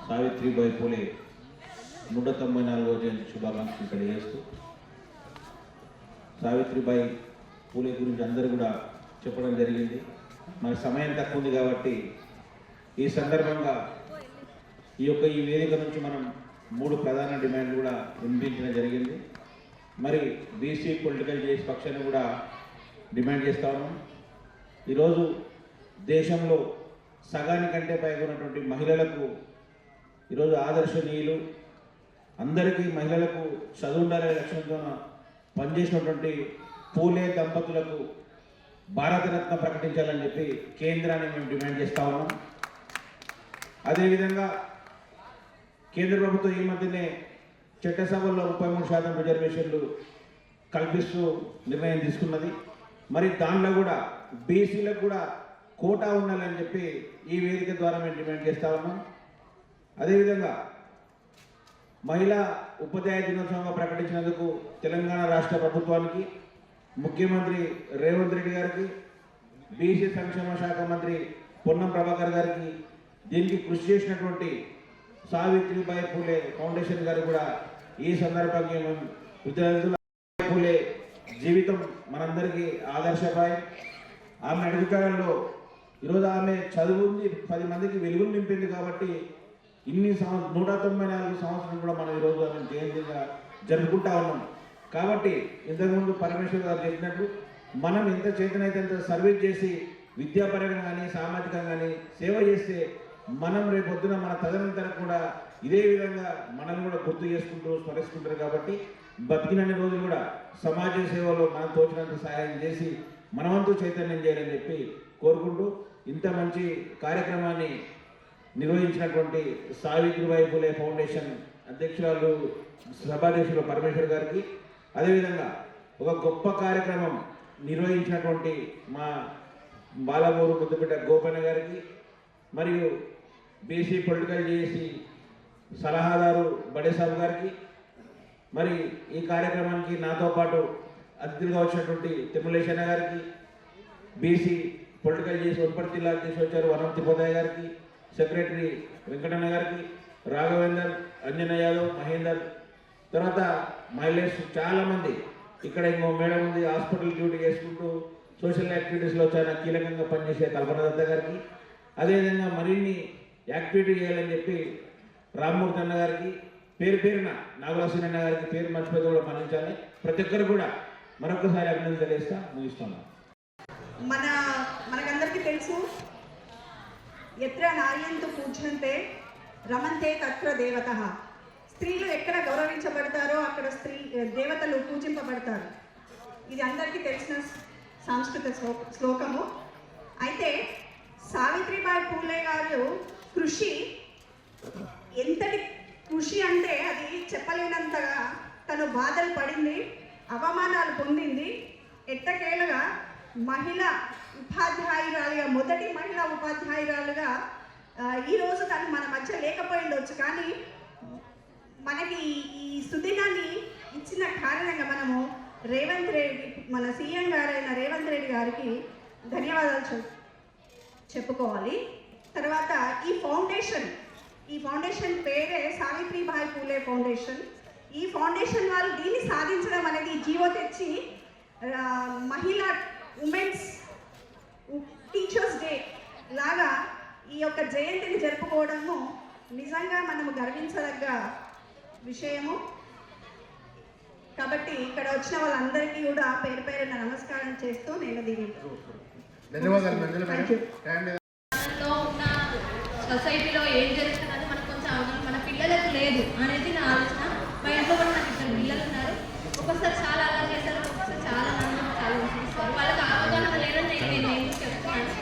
సావిత్రిబాయి పూలే 194వ జయంతి శుభాకాంక్షలు తెలియజేస్తూ, సావిత్రిబాయి పూలే గురించి అందరూ కూడా చెప్పడం జరిగింది. మనకు సమయం తక్కువ ఉంది కాబట్టి ఈ సందర్భంగా ఈ వేదిక నుంచి మనం 3 ప్రధాన డిమాండ్లు కూడా వినిపించడం జరిగింది. మరి బీసీ పొలిటికల్ జేఎస్ పక్షాన్ని కూడా డిమాండ్ చేస్తా ఉన్నాం. ఈరోజు దేశంలో సగానికంటే పైగా ఉన్నటువంటి మహిళలకు ఈరోజు ఆదర్శనీయులు, అందరికీ మహిళలకు చదువు ఉండాలనే లక్ష్యంతో పనిచేసినటువంటి పూలే దంపతులకు భారతరత్న ప్రకటించాలని చెప్పి కేంద్రాన్ని మేము డిమాండ్ చేస్తూ ఉన్నాం. అదేవిధంగా కేంద్ర ప్రభుత్వం ఈ మధ్యనే చట్టసభల్లో 33% రిజర్వేషన్లు కల్పిస్తూ నిర్ణయం తీసుకున్నది. మరి దానిలో కూడా బీసీలకు కూడా కోటా ఉండాలని చెప్పి ఈ వేదిక ద్వారా మేము డిమాండ్ చేస్తూ ఉన్నాం. అదేవిధంగా మహిళా ఉపాధ్యాయ దినోత్సవంగా ప్రకటించినందుకు తెలంగాణ రాష్ట్ర ప్రభుత్వానికి, ముఖ్యమంత్రి రేవంత్ రెడ్డి గారికి, బీసీ సంక్షేమ శాఖ మంత్రి పొన్నం ప్రభాకర్ గారికి, దీనికి కృషి చేసినటువంటి సావిత్రిబాయి పూలే ఫౌండేషన్ గారు కూడా ఈ సందర్భంగా కృతజ్ఞతలు. పూలే జీవితం మనందరికీ ఆదర్శప్రాయం. ఆమె అధికారంలో ఈరోజు ఆమె చదువుంది, 10 మందికి వెలుగులు నింపింది. కాబట్టి ఇన్ని 194 సంవత్సరాలు కూడా మనం ఈరోజు ఆమె జయంతిగా జరుపుకుంటా ఉన్నాం. కాబట్టి ఇంతకుముందు పరమేశ్వర్ గారు చెప్పినట్టు మనం ఎంత చేతనైతే ఎంత సర్వీస్ చేసి విద్యాపరంగా కానీ సామాజికంగా కానీ సేవ చేస్తే మనం రేపొద్దున మన తదనంతరం కూడా ఇదే విధంగా మనం కూడా గుర్తు చేసుకుంటూ స్మరిస్తుంటారు. కాబట్టి బతికినన్ని రోజులు కూడా సమాజ సేవలో మనం తోచినంత సహాయం చేసి మనవంతు చైతన్యం చేయాలని చెప్పి కోరుకుంటూ, ఇంత మంచి కార్యక్రమాన్ని నిర్వహించినటువంటి సావిత్రిబాయి పూలే ఫౌండేషన్ అధ్యక్షురాలు సభాధ్యక్షులు పరమేశ్వర్ గారికి, అదేవిధంగా ఒక గొప్ప కార్యక్రమం నిర్వహించినటువంటి మా బాలమూరు ముద్దుబిడ్డ గోపన్న గారికి, మరియు బీసీ పొలిటికల్ జేఏసీ సలహాదారు బడేసాబ్ గారికి, మరి ఈ కార్యక్రమానికి నాతో పాటు అతిథులుగా వచ్చినటువంటి తిమ్మలేశన్న గారికి, బీసీ పొలిటికల్ జేఏసీ వనపర్తి జిల్లా అధ్యక్షులు వచ్చారు వనం తిపోదయ్య గారికి, సెక్రటరీ వెంకటన్న గారికి, రాఘవేందర్, అంజన యాదవ్, మహేందర్, తర్వాత మహిళస్ చాలామంది, ఇక్కడ ఇంకో మేడం ఉంది హాస్పిటల్ డ్యూటీ చేసుకుంటూ సోషల్ యాక్టివిటీస్లో చాలా కీలకంగా పనిచేసే కల్పన దత్త గారికి, అదేవిధంగా మరిన్ని యాక్టివిటీ చేయాలని చెప్పి రామ్మూర్తి అన్న గారికి, పేరు పేరున నాగరాజన్ అన్న గారికి, పేరు మర్చిపోతే కూడా మన్నించాలి. ప్రతి ఒక్కరు కూడా మరొకసారి అభినందన తెలియజేస్తా ముగిస్తున్నాం. మనకందరికీ తెలుసు, ఎత్ర నార్యంతు పూజ్యంతే రమంతే తత్ర దేవత. స్త్రీలు ఎక్కడ గౌరవించబడతారో అక్కడ దేవతలు పూజింపబడతారు. ఇది అందరికీ తెలిసిన సంస్కృత శ్లోకము. అయితే సావిత్రిబాయి పూలే గారు కృషి ఎంతటి కృషి అంటే అది చెప్పలేనంతగా తను బాధలు పడింది, అవమానాలు పొందింది. ఎట్టకేలుగా మహిళా ఉపాధ్యాయురాలుగా, మొదటి మహిళా ఉపాధ్యాయురాలుగా ఈరోజు తను మన మధ్య లేకపోయిండొచ్చు, కానీ మనకి ఈ సుదినాన్ని ఇచ్చిన కారణంగా మనము రేవంత్ రెడ్డి, మన సీఎం గారైన రేవంత్ రెడ్డి గారికి ధన్యవాదాలు చెప్పుకోవాలి. తర్వాత ఈ ఫౌండేషన్ పేరే సావిత్రిబాయి పూలే ఫౌండేషన్. ఈ ఫౌండేషన్ వాళ్ళు దీన్ని సాధించడం అనేది జీవో తెచ్చి మహిళా ఉమెన్స్ టీచర్స్ డే లాగా ఈ యొక్క జయంతిని జరుపుకోవడము నిజంగా మనము గర్వించదగ్గ విషయము. కాబట్టి ఇక్కడ వచ్చిన వాళ్ళందరికీ కూడా పేరు పేరున నమస్కారం చేస్తూ నేను దీని సొసైటీలో ఏం జరుగుతుందని మనకు కొంచెం అవగాహన మన పిల్లలకు లేదు అనేది నా ఆలోచన. మా ఇంట్లో కూడా నాకు 2 పిల్లలు ఉన్నారు. ఒక్కొక్కసారి చాలా అలా చేస్తారు, ఒక్కొక్కసారి చాలా చాలా విసిగిస్తారు. వాళ్ళకి అవగాహన లేదని నేను చెప్తున్నాను.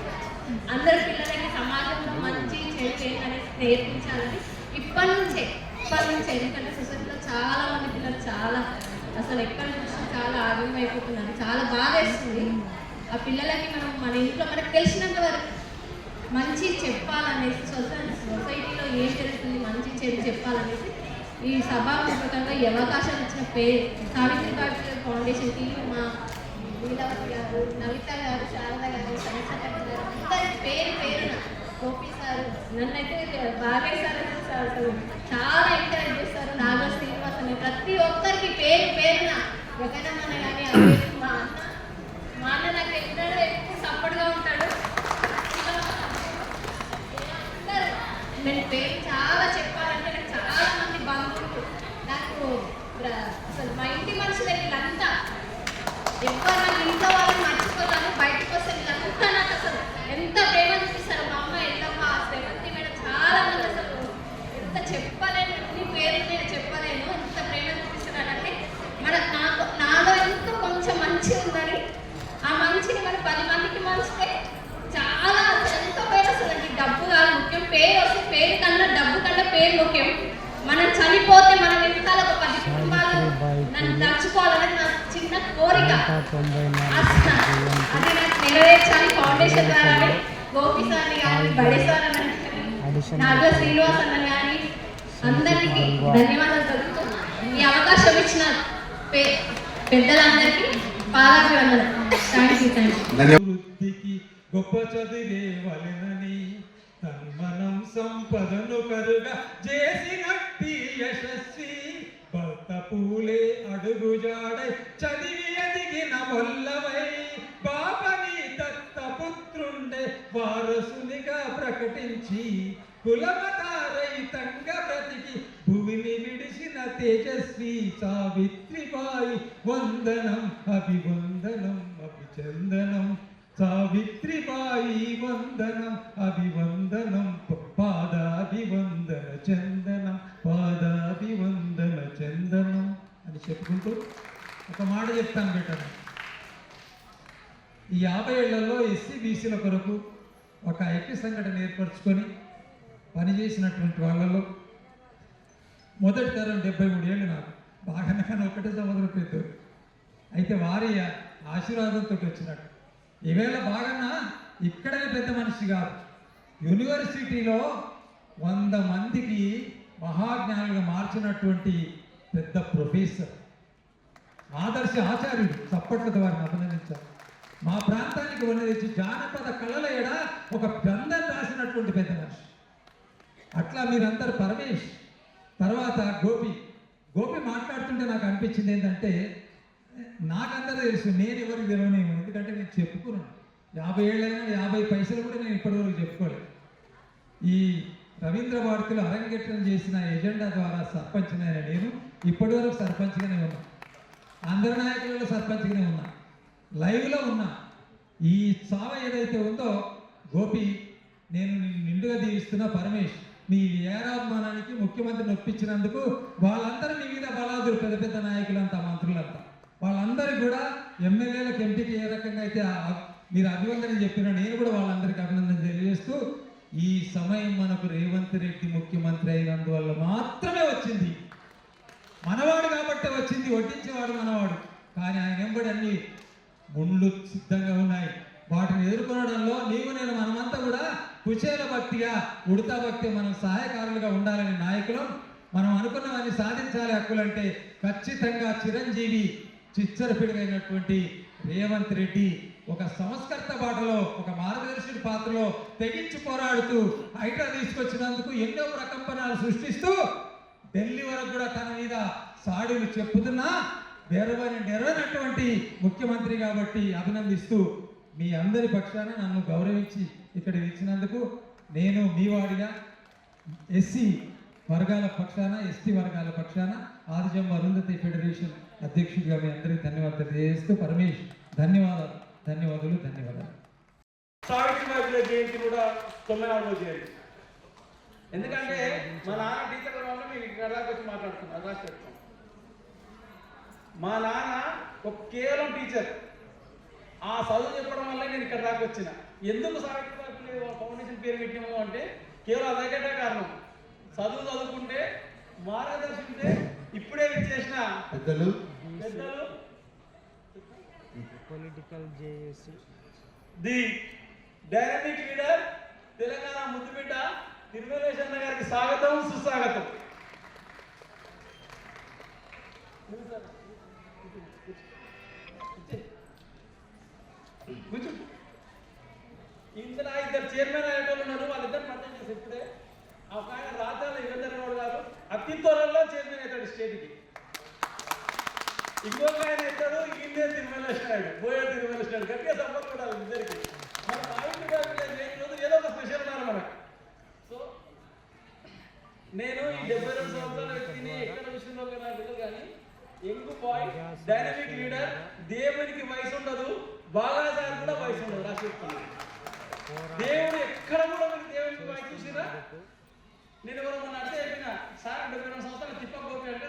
అందరి పిల్లలకి సమాజంలో మంచి చెడు అనేది నేర్పించాలని ఇప్పటి నుంచే ఎందుకంటే సొసైటీలో చాలా మంది పిల్లలు చాలా అసలు ఎక్కడ చూసినా చాలా ఆరోగ్యం అయిపోతున్నారు. చాలా బాధ వేస్తుంది. ఆ పిల్లలకి మన ఇంట్లో మనకు తెలిసినంత వరకు మంచి చెప్పాలనేసి, సొసైటీలో ఏం జరుగుతుంది మంచి చెడు చెప్పాలనేసి ఈ సభాముఖంగా ఈ అవకాశం ఇచ్చిన సావిత్రిబాయి ఫౌండేషన్కి మా లీలావతి గారు, నవిత గారు, శారద గారు, సరస్వతి గారు అందరి పేరున గోపి సార్ నన్నైతే బాగా సార్ అసలు చాలా ఎంకరేజ్ చేస్తారు. నాగ శ్రీనివాస్ అని ప్రతి ఒక్కరికి పేరు పేరున జగనన్న కానీ మా అన్న నాకు ఎప్పుడు సపోర్ట్గా ఉంటాడు. నేను పేరు చాలా చెప్పాలంటే నాకు చాలా మంది బంధువులు నాకు అసలు మా ఇంటి మనుషులే వీళ్ళంతా ఎక్కువ నాకు ఇంట్లో వాళ్ళని మర్చిపోతాను. బయటకు వస్తే వీళ్ళంతా నాకు అసలు ఎంత ప్రేమ చూపిస్తారు. మా అమ్మ ఎల్లమ్మ శ్రీమంతి మేడం చాలా మంది అసలు ఎంత చెప్పలేను, నీ పేరు నేను చెప్పలేను, ఎంత ప్రేమ చూపిస్తున్నానంటే నాలో ఎంతో కొంచెం మంచి ఉందని ఆ మంచిని మనం 10 మందికి మంచితే చాలా ఎంతో పేరు వస్తుందండి. డబ్బు కాదు ముఖ్యం, పేరు వస్తే పేరు కన్నా డబ్బు కన్నా పేరు ముఖ్యం. మనం చనిపోతే మన వెనకాల ఒక 10 కుటుంబాలు నన్ను నడుచుకోవాలని నా చిన్న కోరిక. అది నాకు నెరవేర్చాలి ఫౌండేషన్ ద్వారా. గోపి సార్ని కానీ బడే సార్ అని నాగ శ్రీనివాస్ అన్న కానీ అందరికీ ధన్యవాదాలు తెలుపుతున్నాను. ఈ అవకాశం ఇచ్చిన పెద్దలందరికీ పాదాభివందనం. Thank you. వృద్ధికి గొప్ప చదివే వలెనని తన్మనం సంపదను కరుగా చేసినట్టి యశస్వి భర్త పూలే అడుగుజాడై చదివి ఎదిగిన వల్లవై బాపని దత్తపుత్రుండే వారసునిగా ప్రకటించి కులమతారహితంగ బ్రతికి భూమిని విడిసిన తేజస్వి సావిత్రిబాయి వందనం అభివందనం అభిచందనం. సావిత్రిబాయి వందనం అభివందనం పాదాభివందన చందనం పాదాభివందన చందనం అని చెప్పుకుంటూ ఒక మాట చెప్తాను బెటర్. ఈ 50 ఏళ్లలో ఎస్సీ బీసీల కొరకు ఒక ఐక్య సంఘటన ఏర్పరచుకొని పనిచేసినటువంటి వాళ్ళలో మొదటి తరం 73 ఏళ్ళు నాకు బాగానే కానీ ఒకటే సంవత్సరం పెద్దోడు. అయితే వారి ఆశీర్వాదంతో వచ్చినట్టు ఈవేళ బాగా ఇక్కడే పెద్ద మనిషి కాదు, యూనివర్సిటీలో 100 మందికి మహాజ్ఞానులుగా మార్చినటువంటి పెద్ద ప్రొఫెసర్, ఆదర్శ ఆచార్యుడు. చప్పట్లతో వారిని అభినందించారు. మా ప్రాంతానికి వన్న తెచ్చి జానపద కళల ఎడ ఒక గ్రంథం రాసినటువంటి పెద్ద మనిషి. అట్లా మీరందరూ పరమేష్ తర్వాత గోపి మాట్లాడుతుంటే నాకు అనిపించింది ఏంటంటే నాకందరూ తెలుసు, నేను ఎవరికి తెలియనేమో. ఎందుకంటే నేను చెప్పుకున్నాను 50 ఏళ్ళైనా 50 పైసలు కూడా నేను ఇప్పటివరకు చెప్పుకోలేదు. ఈ రవీంద్ర భారతిలో అరంగేట్రం చేసిన ఎజెండా ద్వారా సర్పంచ్నైనా నేను ఇప్పటివరకు సర్పంచ్గానే ఉన్నా, అందరి నాయకులలో సర్పంచ్గానే ఉన్నా, లైవ్లో ఉన్నా. ఈ చావ ఏదైతే ఉందో గోపి నేను నిండుగా దీవిస్తున్నా. పరమేష్ మీ ఏరాభిమానానికి ముఖ్యమంత్రిని ఒప్పించినందుకు వాళ్ళందరూ మీ మీద బలాదురు, పెద్ద పెద్ద నాయకులంతా మంత్రులంతా వాళ్ళందరూ కూడా ఎమ్మెల్యేలకు ఎంపీకి ఏ రకంగా అయితే మీరు అభివందనం చెప్పినా నేను కూడా వాళ్ళందరికీ అభినందన తెలియజేస్తూ ఈ సమయం మనకు రేవంత్ రెడ్డి ముఖ్యమంత్రి అయినందువల్ల మాత్రమే వచ్చింది. మనవాడు కాబట్టే వచ్చింది, వడ్డించేవాడు మనవాడు. కానీ ఆయన వెంబడి అన్ని ముళ్ళు సిద్ధంగా ఉన్నాయి. వాటిని ఎదుర్కొనడంలో నీవు నేను మనమంతా కూడా కుచేల భక్తిగా ఉడతా భక్తి మనం సహాయకారులుగా ఉండాలని నాయకులం. మనం అనుకున్నవన్నీ సాధించాలి హక్కులంటే ఖచ్చితంగా చిరంజీవి చిచ్చరపిడిగైనటువంటి రేవంత్ రెడ్డి ఒక సంస్కర్త బాటలో ఒక మార్గదర్శుడి పాత్రలో తెగించి పోరాడుతూ హైడ్రా తీసుకొచ్చినందుకు ఎన్నో ప్రకంపనలు సృష్టిస్తూ ఢిల్లీ వరకు కూడా తన మీద సాడులు చెప్పుతున్నా నెరవేరినటువంటి ముఖ్యమంత్రి కాబట్టి అభినందిస్తూ మీ అందరి పక్షాన నన్ను గౌరవించి ఇక్కడ ఇచ్చినందుకు నేను మీ వాడిగా ఎస్సీ వర్గాల పక్షాన ఎస్టీ వర్గాల పక్షాన ఆదిజమ్మ అరుంధతి ఫెడరేషన్ అధ్యక్షుడిగా మీ అందరికీ ధన్యవాదాలు తెలియజేస్తూ పరమేష్ ధన్యవాదాలు. సావిత్రిబాయి జయంతి కూడా 94వ జయంతి. ఎందుకంటే మా నాన్న టీచర్ వల్ల మేము ఇక్కడ దాకా వచ్చి మాట్లాడుతున్నాం రాష్ట్రం. మా నాన్న ఒక కేవలం టీచర్, ఆ చదువు చెప్పడం వల్ల నేను ఇక్కడ దాకా వచ్చిన. ఎందుకు సావిత్రిబాయి ఫౌండేషన్ పేరు పెట్టినాము అంటే కేవలం అదొకటే కారణం. చదువుకుంటే మార్గదర్శింటే ఇప్పుడే ఇచ్చేసిన పెద్దలు political JAC the dynamic leader Telangana ముద్దుబిడ్డ తిరుమలేశ్ అన్న గారికి స్వాగతం సుస్వాగతం. ఇందులో 2 చైర్మన్ అయ్యేటోళ్ళు ఉన్నారు, వాళ్ళిద్దరు స్టేట్కి. ఇంకొక ఆయన అవుతాడు ఇండియా తిరుమలేసినాడు, బోయే తిరుమలేసినాడు. గట్టిగా సపోర్ట్ ఉండాలి ఇద్దరికి. మన సావిత్రిబాయి రోజు ఏదో ఒక స్పెషల్ ఉన్నారు మనకు. సో నేను ఈ 72 సంవత్సరాల వ్యక్తిని ఎక్కడ విషయంలో నాకు తెలియదు కానీ యంగ్ బాయ్, డైనమిక్ లీడర్, దేవునికి వయసు ఉండదు, బాగా సార్ కూడా వయసు ఉండదు. రాసి దేవుడు ఎక్కడ కూడా మీకు దేవునికి వయసు చూసినా. నేను ఎవరు మొన్న అంటే చెప్పిన సార్ 72 సంవత్సరాలు తిప్పకపోతే అంటే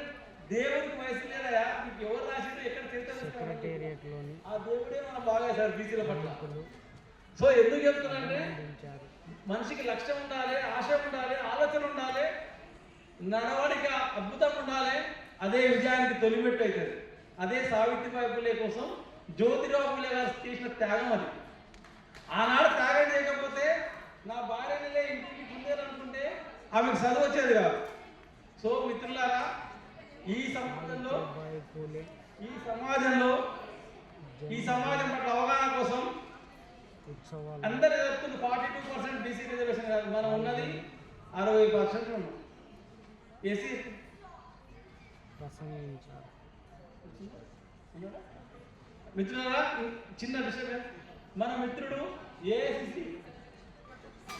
దేవుడికి వయసు లేదయా, మీకు ఎవరు రాసిందో ఎక్కడ సెక్రటేరియట్లోని ఆ దేవుడే మన బాగా సార్ బీసీల పట్ల. సో ఎందుకు చెప్తున్నానంటే మనిషికి లక్ష్యం ఉండాలి, ఆశ ఉండాలి, ఆలోచన ఉండాలి, నడవడిక అద్భుతం ఉండాలి. అదే విజయానికి తొలిమెట్టు అవుతుంది. అదే సావిత్రిబాయి పూలే కోసం జ్యోతిరావు పూలే గారు చేసిన త్యాగం అది. ఆనాడు త్యాగం చేయకపోతే నా భార్యనే ఇంటికి పొందాలనుకుంటే ఆమెకు చదువు వచ్చేది కాదు. సో మిత్రులారా, ఈ సమాజంలో ఈ సమాజం పట్ల అవగాహన కోసం ఉత్సవాలు అందరూ చెప్తున్నారు 42% బీసీ రిజర్వేషన్ కాదు, మనం ఉన్నది 60% ఉన్నాం. ఏసీ ప్రసంగించారు. మిత్రులారా, చిన్న విషయం, మన మిత్రుడు ఏఐసిసి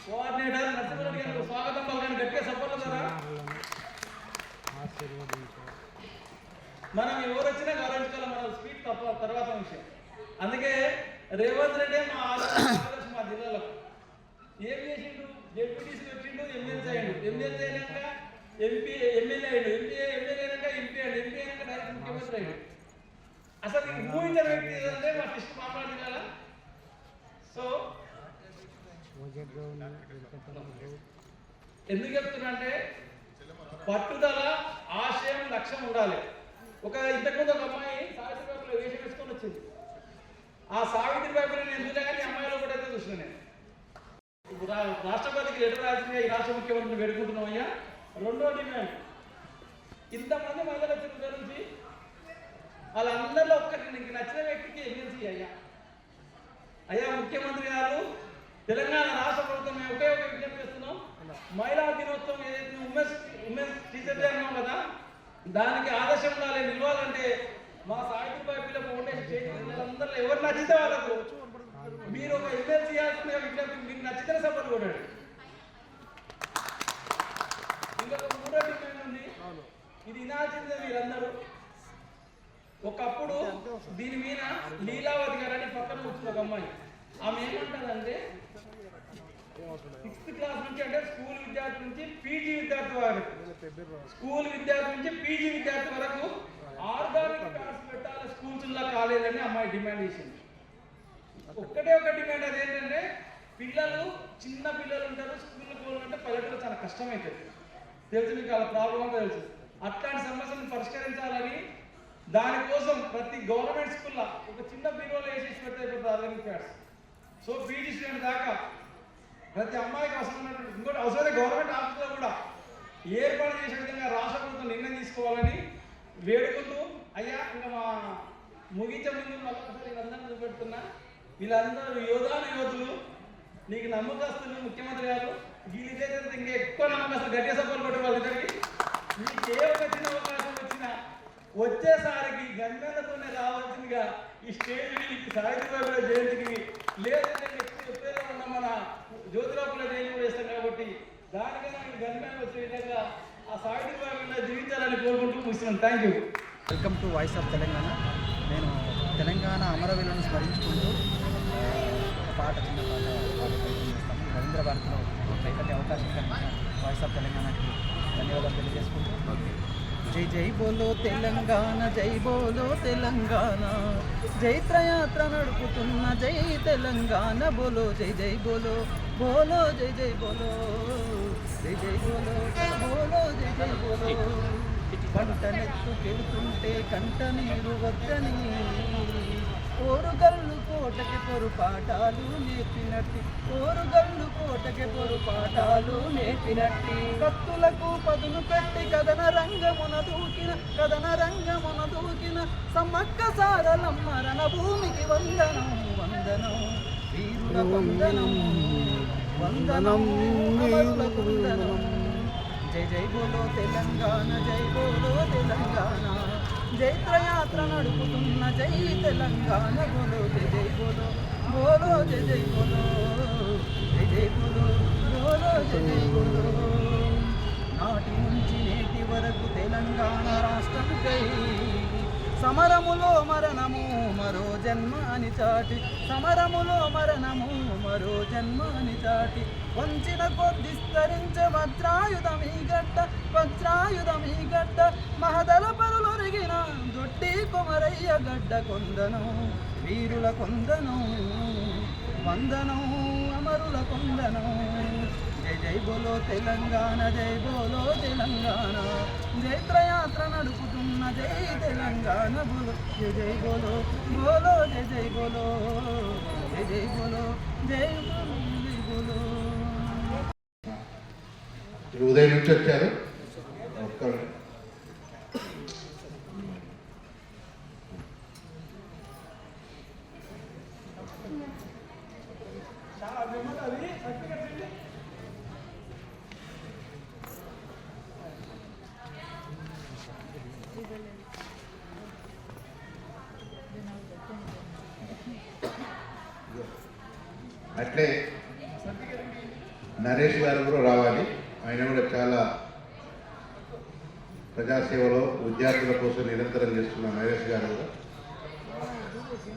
కోఆర్డినేటర్ నరసింహారెడ్డి గారికి స్వాగతం పలకని గట్టిగా సపోర్ట్ ద్వారా ఆశీర్వదించారు. మనం ఎవరు వచ్చినా గౌరవించుకోవాలి. మన స్పీడ్ తప్ప తర్వాత విషయం. అందుకే రేవంత్ రెడ్డి మా ఆలోచన మా జిల్లాలో ఏం చేసిండు, జెడ్పీటీసీ వచ్చిండు, ఎమ్మెల్సీ అయ్యిండు, ఎమ్మెల్సీ అయినాక ఎమ్మెల్యే అయ్యిండు, ఎమ్మెల్యే అయినాక ఎంపీ అయ్యిండు, ఎంపీ అయినాక డైరెక్ట్ ముఖ్యమంత్రి అయ్యిండు. అసలు ఊహించిన వ్యక్తి ఏదంటే మా కృష్ణ మాట్లాడి జిల్లాలో. సో ఎందుకు చెప్తున్నా అంటే పట్టుదల, ఆశయం, లక్ష్యం ఉండాలి. ఇంతకుముందు ఒక అమ్మాయి సావిత్రిబాయిలో వేషం వేసుకొని వచ్చింది. ఆ సావిత్రిబాయిలో నేను చూసా కానీ అమ్మాయిలో కూడా అయితే చూసిన నేను. ఇప్పుడు రాష్ట్రపతికి లెటర్ రాసింది, ఈ రాష్ట్ర ముఖ్యమంత్రిని వేడుకుంటున్నాం అయ్యా. రెండో డిమాండ్, ఇంతమంది మహిళలు వచ్చిన గురించి వాళ్ళందరిలో ఒక్కటి నీకు నచ్చిన వ్యక్తికి ఎమ్మెల్సీ అయ్యా ముఖ్యమంత్రి గారు, తెలంగాణ రాష్ట్ర ప్రభుత్వం మేము ఒకే ఒక విజ్ఞప్తి చేస్తున్నాం. మహిళా దినోత్సవం ఏదైతే ఉమెన్స్ టీచర్ డే అన్నాం కదా, దానికి ఆదర్శం ఉండాలి, నిలవాలంటే మా సావిత్రిబాయి పూలే ఫౌండేషన్ చేసిన ఎవరు నచ్చితే వాళ్ళకు మీరు ఒక ఎమ్మెల్సీ చేయాల్సిన విజ్ఞప్తి, మీకు నచ్చితే సపోర్ట్ కొనండి. ఇంకొక మూడో డిమాండ్ ఉంది, ఇది వినాల్సిందే మీరందరూ. ఒకప్పుడు దీని మీద లీలావతి గారు అని పక్కన వచ్చిన ఒక అమ్మాయి, ఆమె ఏమంటారంటే 6th క్లాస్ నుంచి అంటే స్కూల్ విద్యార్థి నుంచి పీజీ విద్యార్థి వరకు, స్కూల్ విద్యార్థి నుంచి పీజీ విద్యార్థి వరకు ఆర్గానిక్ ప్యాడ్స్ పెట్టాలి స్కూల్స్లో, కాలేజీలని అమ్మాయి డిమాండ్ చేసింది. ఒక్కటే ఒక డిమాండ్, అదేంటంటే పిల్లలు, చిన్న పిల్లలు ఉంటారు, స్కూల్కి పోవాలంటే పల్లెటూరు చాలా కష్టమవుతుంది తెలుసు, మీకు వాళ్ళ ప్రాబ్లం అంతా తెలుసు. అట్లాంటి సమస్యలను పరిష్కరించాలని దానికోసం ప్రతి గవర్నమెంట్ స్కూల్లో ఒక చిన్న బీరోలో వేసేసి పెడితే organic pads. So PG student దాకా ప్రతి అమ్మాయికి అవసరమైనటువంటి, ఇంకోటి అవసరమైతే గవర్నమెంట్ ఆఫీసులో కూడా ఏర్పాటు చేసే విధంగా రాష్ట్ర ప్రభుత్వం నిర్ణయం తీసుకోవాలని వేడుకుంటూ, అయ్యా ఇంకా మా ముగించే ముందు మళ్ళీ వీళ్ళందరినీ చూపెడుతున్నా, వీళ్ళందరూ యోధులు, నీకు నమ్మకస్తులు ముఖ్యమంత్రి గారు, వీళ్ళిదే ఇంకా ఎక్కువ నమ్మకస్తులు, గట్టిగా సపోర్ట్ కొట్టే వాళ్ళిద్దరికి. మీకు ఏ ఒక చిన్న అవకాశం వచ్చినా వచ్చేసారికి గన్మెన్లతోనే రావాల్సిందిగా ఈ స్టేజ్ మీదకి సావిత్రిబాయి జయంతికి, లేదంటే నెక్స్ట్ ఎప్పుడైనా ఉన్న మన జ్యోతిరావు పూలే జయంతి కూడా వేస్తాం కాబట్టి దానికైనా మీకు గన్మెన్ వచ్చే విధంగా ఆ సావిత్రిబాయి జీవించాలని కోరుకుంటూ ముగిస్తున్నాను. Thank you. Welcome to voice of Telangana. నేను తెలంగాణ అమరవీరులను స్మరించుకుంటూ పాట, చిన్న పాట ప్రయత్నం చేస్తాను. రవీంద్ర భారతిలో రైతటి అవకాశం కలిగిన వాయిస్ ఆఫ్ తెలంగాణకి ధన్యవాదాలు తెలియజేసుకుంటూ, జై జై బోలో తెలంగాణ, జై బోలో తెలంగాణ, జైత్రయాత్ర నడుపుతున్న జై తెలంగాణ, బోలో జై జై బోలో, బోలో జై జై బోలో, జై జై బోలో, బోలో జై జై బోలో. పంటనెత్తుకెళ్తుంటే కంట నీరు వద్దని, ఓరుగల్లు కోటకి పొరుపాటాలు నేర్పినట్టి, ఓరుగల్లు కోటకి పొరుపాటాలు నేర్పినట్టి, కత్తులకు పదును పెట్టి కథన రంగమున దూకిన సమ్మక్క సారలమ్మ రణ భూమికి వందనం, వందనం వీరుల వందనం, వందనం వీరులకు వందనం. జై జై బోలో తెలంగాణ, జై బోలో తెలంగాణ, జైత్రయాత్ర నడుపుతున్న జై తెలంగాణ, బోలో జై జై బోలో, బోలో జై జై బోలో, జై జై బోలో, బోలో జై జై బోలో. నాటి నుంచి నేటి వరకు తెలంగాణ రాష్ట్రంకై సమరములో మరణము మరో జన్మ అని చాటి, సమరములో మరణము మరో జన్మ అని చాటి, వంచిన కొద్దిస్తరించ వజ్రాయుధమీ గడ్డ, వజ్రాయుధమీ గడ్డ, మహదల పరులొరిగిన దొడ్డి కొమరయ్య గడ్డ కొందనం, వీరుల కొందనం, వందనం అమరుల కొందనం. జై జై బోలో తెలంగాణ, జై బోలో తెలంగాణ, జైత్రయాత్ర నడుపుతున్న జై తెలంగాణ, బోలో జై జై బోలో, బోలో జై జై బోలో, జై జై బోలో, జై బోలో, జై బోలో. ఉదయం నుంచి వచ్చారు. అట్లే నరేష్ గారు కూడా రావాలి. ఆయన కూడా చాలా ప్రజాసేవలో విద్యార్థుల కోసం నిరంతరం చేస్తున్న నరేష్ గారు కూడా.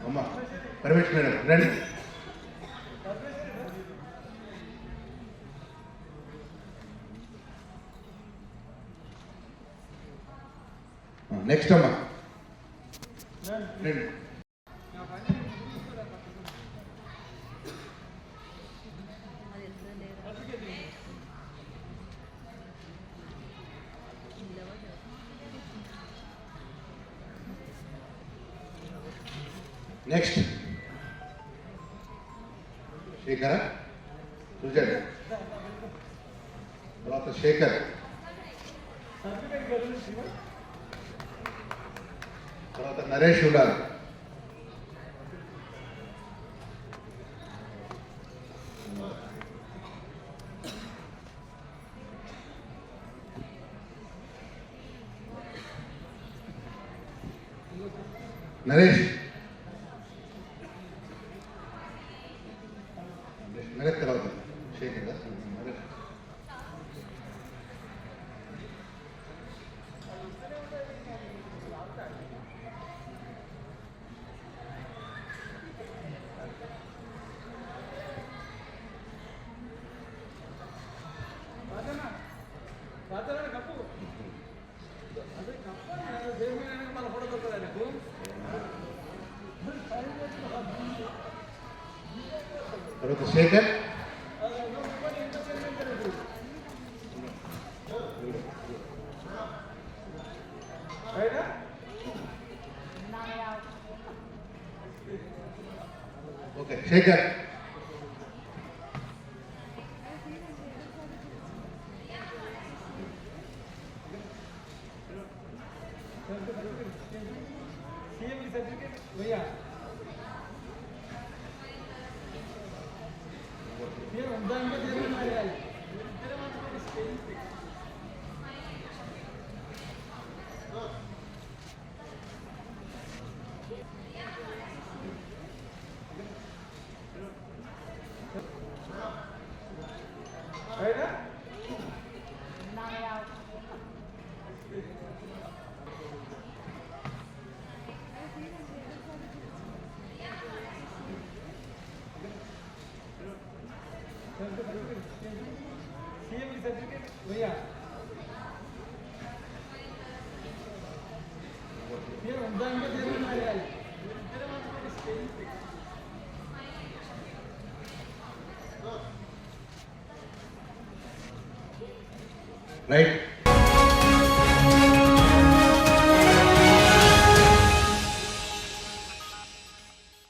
అమ్మ పరమేశ్వర మేడం రండి. నెక్స్ట్ అమ్మా రండి. నెక్స్ట్ శేఖర సుజన్, తర్వాత శేఖర్, తర్వాత నరేష్ ఉండాలి. నరేష్ నరేష్ తర్వాత శేఖర్ నరేష్. తర్వాత శేఖర్, ఓకే శేఖర్, రైట్.